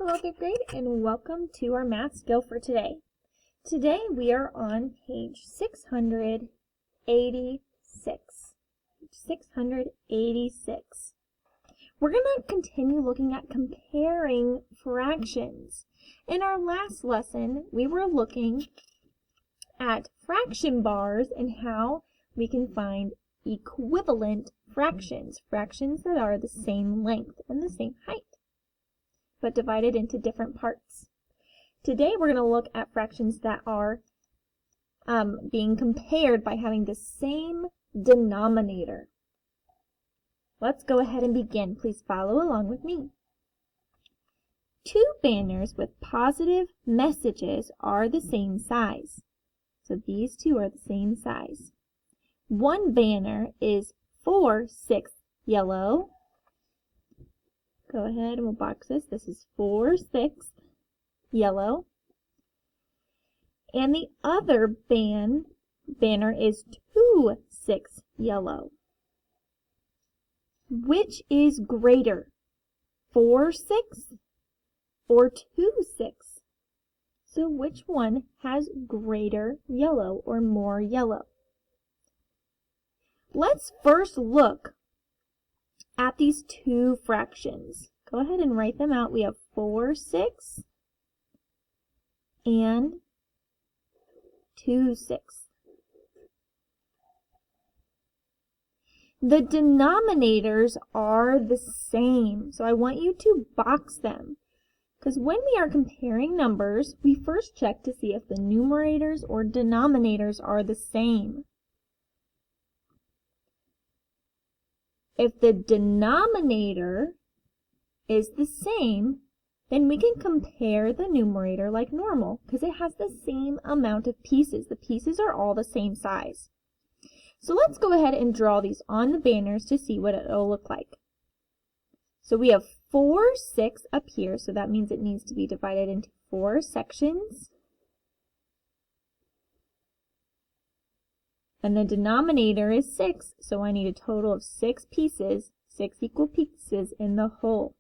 Hello, third grade, and welcome to our math skill for today. Today we are on page 686. We're going to continue looking at comparing fractions. In our last lesson, we were looking at fraction bars and how we can find equivalent fractions, fractions that are the same length and the same height, but divided into different parts. Today we're going to look at fractions that are being compared by having the same denominator. Let's go ahead and begin. Please follow along with me. Two banners with positive messages are the same size. So these two are the same size. One banner is 4/6 yellow. Go ahead and we'll box this. This is 4/6 yellow. And the other banner is 2/6 yellow. Which is greater, 4/6 or 2/6? So which one has greater yellow or more yellow? Let's first look at these two fractions. Go ahead and write them out. We have 4/6 and 2/6. The denominators are the same, so I want you to box them. Because when we are comparing numbers, we first check to see if the numerators or denominators are the same. If the denominator is the same, then we can compare the numerator like normal because it has the same amount of pieces. The pieces are all the same size. So let's go ahead and draw these on the banners to see what it'll look like. So we have 4/6 up here, so that means it needs to be divided into 4 sections. And the denominator is 6, so I need a total of 6 pieces, 6 equal pieces in the whole.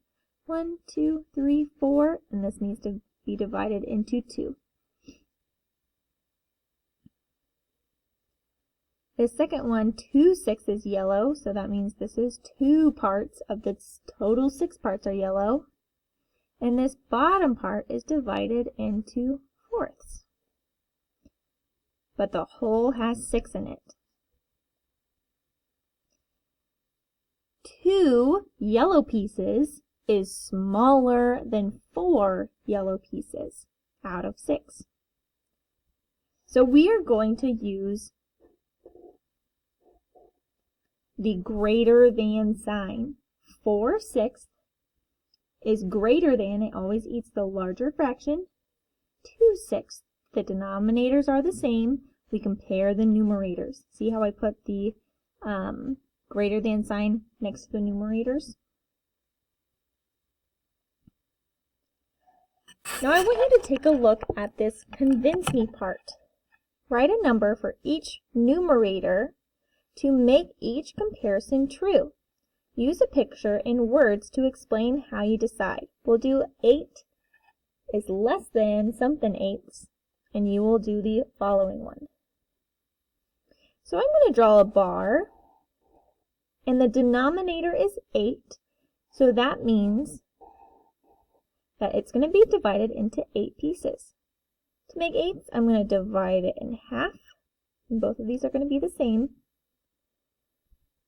1, 2, 3, 4, and this needs to be divided into 2. The second one, 2/6 is yellow, so that means this is 2 parts of the total 6 parts are yellow. And this bottom part is divided into fourths. But the whole has 6 in it. 2 yellow pieces is smaller than 4 yellow pieces out of 6. So we are going to use the greater than sign. 4/6 is greater than, it always eats the larger fraction, 2/6. The denominators are the same. We compare the numerators. See how I put the greater than sign next to the numerators? Now I want you to take a look at this convince me part. Write a number for each numerator to make each comparison true. Use a picture and words to explain how you decide. We'll do 8 is less than something eighths, and you will do the following one. So I'm going to draw a bar, and the denominator is 8, so that means that it's going to be divided into 8 pieces. To make eighths, I'm going to divide it in half, and both of these are going to be the same.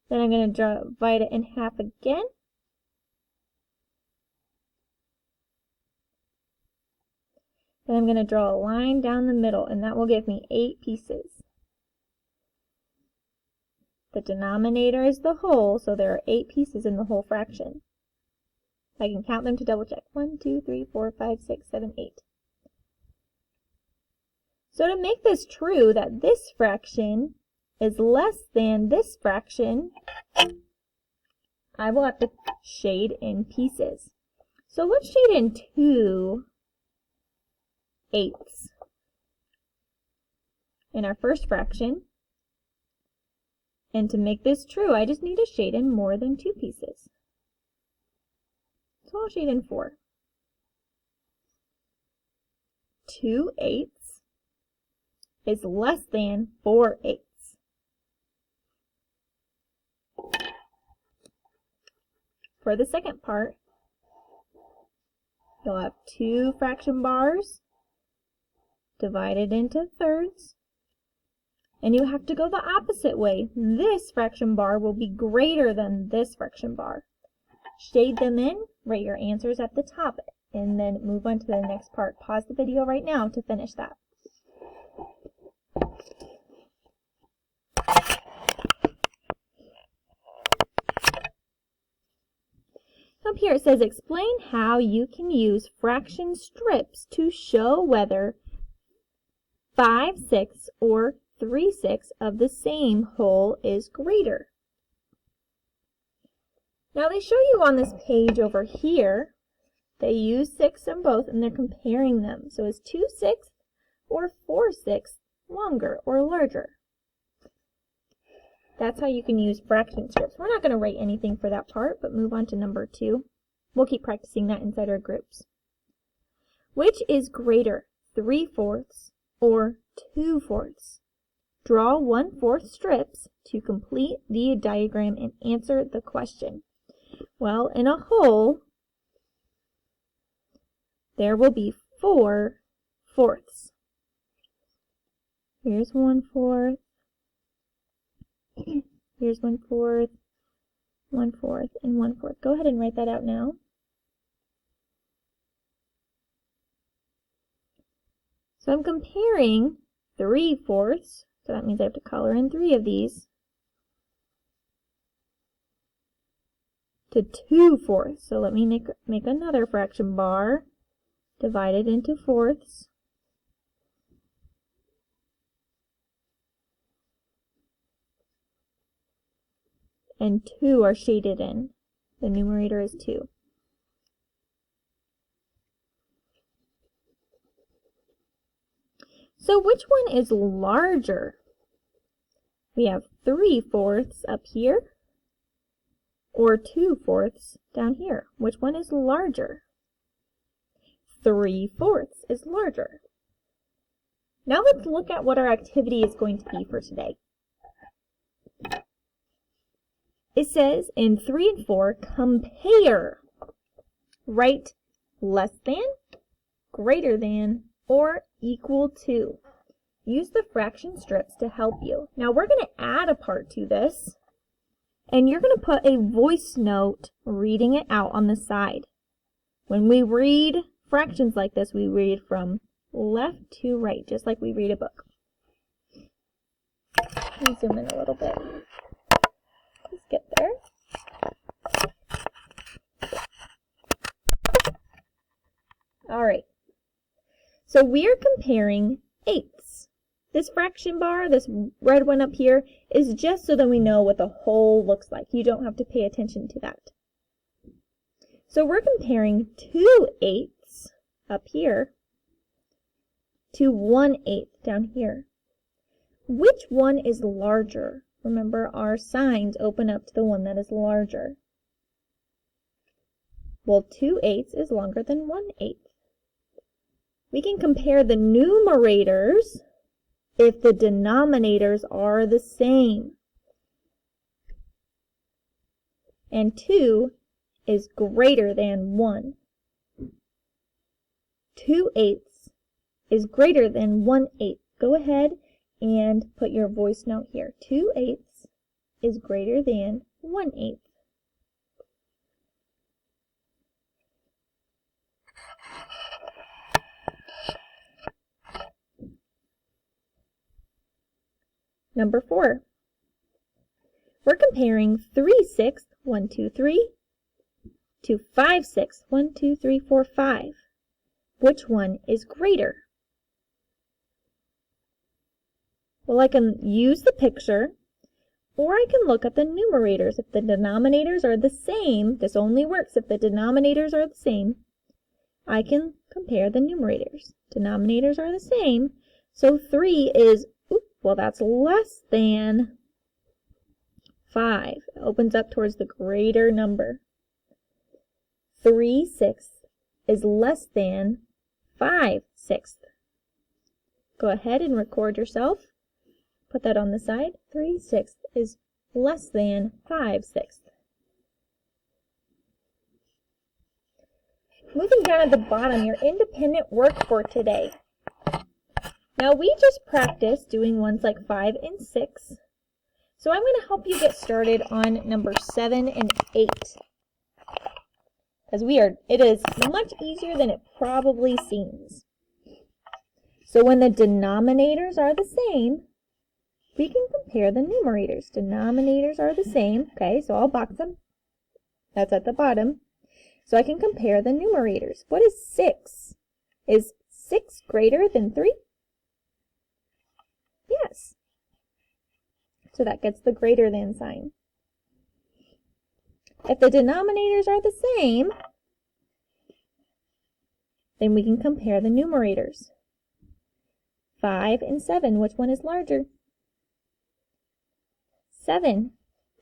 Then I'm going to divide it in half again. Then I'm going to draw a line down the middle, and that will give me 8 pieces. The denominator is the whole, so there are 8 pieces in the whole fraction. I can count them to double check. 1, 2, 3, 4, 5, 6, 7, 8. So to make this true that this fraction is less than this fraction, I will have to shade in pieces. So let's shade in 2/8 in our first fraction. And to make this true, I just need to shade in more than 2 pieces. So I'll shade in 4. 2/8 is less than 4/8. For the second part, you'll have 2 fraction bars divided into thirds, and you have to go the opposite way. This fraction bar will be greater than this fraction bar. Shade them in, write your answers at the top, and then move on to the next part. Pause the video right now to finish that. Up here it says, explain how you can use fraction strips to show whether 5/6 or 3/6 of the same whole is greater. Now they show you on this page over here, they use 6 on both and they're comparing them. So is 2/6 or 4/6 longer or larger? That's how you can use fraction strips. We're not going to write anything for that part, but move on to number 2. We'll keep practicing that inside our groups. Which is greater, 3/4 or 2/4? Draw 1/4 strips to complete the diagram and answer the question. Well, in a whole, there will be 4/4. Here's 1/4. Here's 1/4, 1/4, and 1/4. Go ahead and write that out now. So I'm comparing 3/4, so that means I have to color in 3 of these, to 2/4. So let me make another fraction bar divided into fourths. And 2 are shaded in. The numerator is 2. So which one is larger? We have 3/4 up here or 2/4 down here. Which one is larger? 3/4 is larger. Now let's look at what our activity is going to be for today. It says in 3 and 4, compare. Write less than, greater than, or equal to. Use the fraction strips to help you. Now we're going to add a part to this, and you're going to put a voice note reading it out on the side. When we read fractions like this, we read from left to right, just like we read a book. Let me zoom in a little bit. Let's get there. All right. So we are comparing eighths. This fraction bar, this red one up here, is just so that we know what the whole looks like. You don't have to pay attention to that. So we're comparing 2/8 up here to 1/8 down here. Which one is larger? Remember, our signs open up to the one that is larger. Well, 2/8 is longer than 1/8. We can compare the numerators if the denominators are the same. And 2 is greater than 1. 2/8 is greater than 1/8. Go ahead and put your voice note here. 2/8 is greater than 1/8. Number 4. We're comparing 3/6, 1, 2, 3, to 5/6, 1, 2, 3, 4, 5. Which one is greater? Well, I can use the picture, or I can look at the numerators. If the denominators are the same, this only works if the denominators are the same, I can compare the numerators. Denominators are the same, so 3 is, well, that's less than 5. It opens up towards the greater number. 3/6 is less than 5/6. go ahead and record yourself. Put that on the side. 3/6 is less than 5/6. Moving down at the bottom, your independent work for today. Now we just practiced doing ones like 5 and 6. So I'm going to help you get started on number 7 and 8. Because it is much easier than it probably seems. So when the denominators are the same, we can compare the numerators. Denominators are the same. Okay, so I'll box them. That's at the bottom. So I can compare the numerators. What is 6? Is 6 greater than 3? Yes. So that gets the greater than sign. If the denominators are the same, then we can compare the numerators. 5 and 7, which one is larger? 7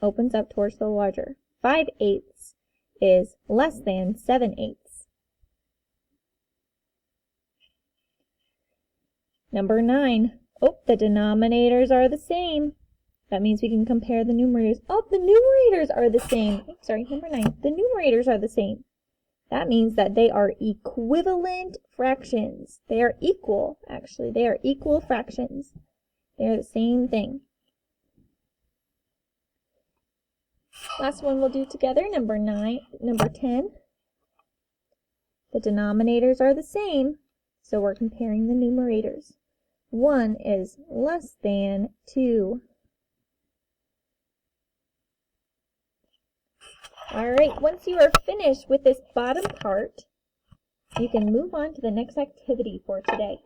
opens up towards the larger. 5/8 is less than 7/8. Number 9. Oh, the denominators are the same. That means we can compare the numerators. Oh, the numerators are the same. Oh, sorry, number 9. The numerators are the same. That means that they are equivalent fractions. They are equal, actually. They are equal fractions. They are the same thing. Last one we'll do together, number 10. The denominators are the same, so we're comparing the numerators. 1 is less than 2. Alright, once you are finished with this bottom part, you can move on to the next activity for today.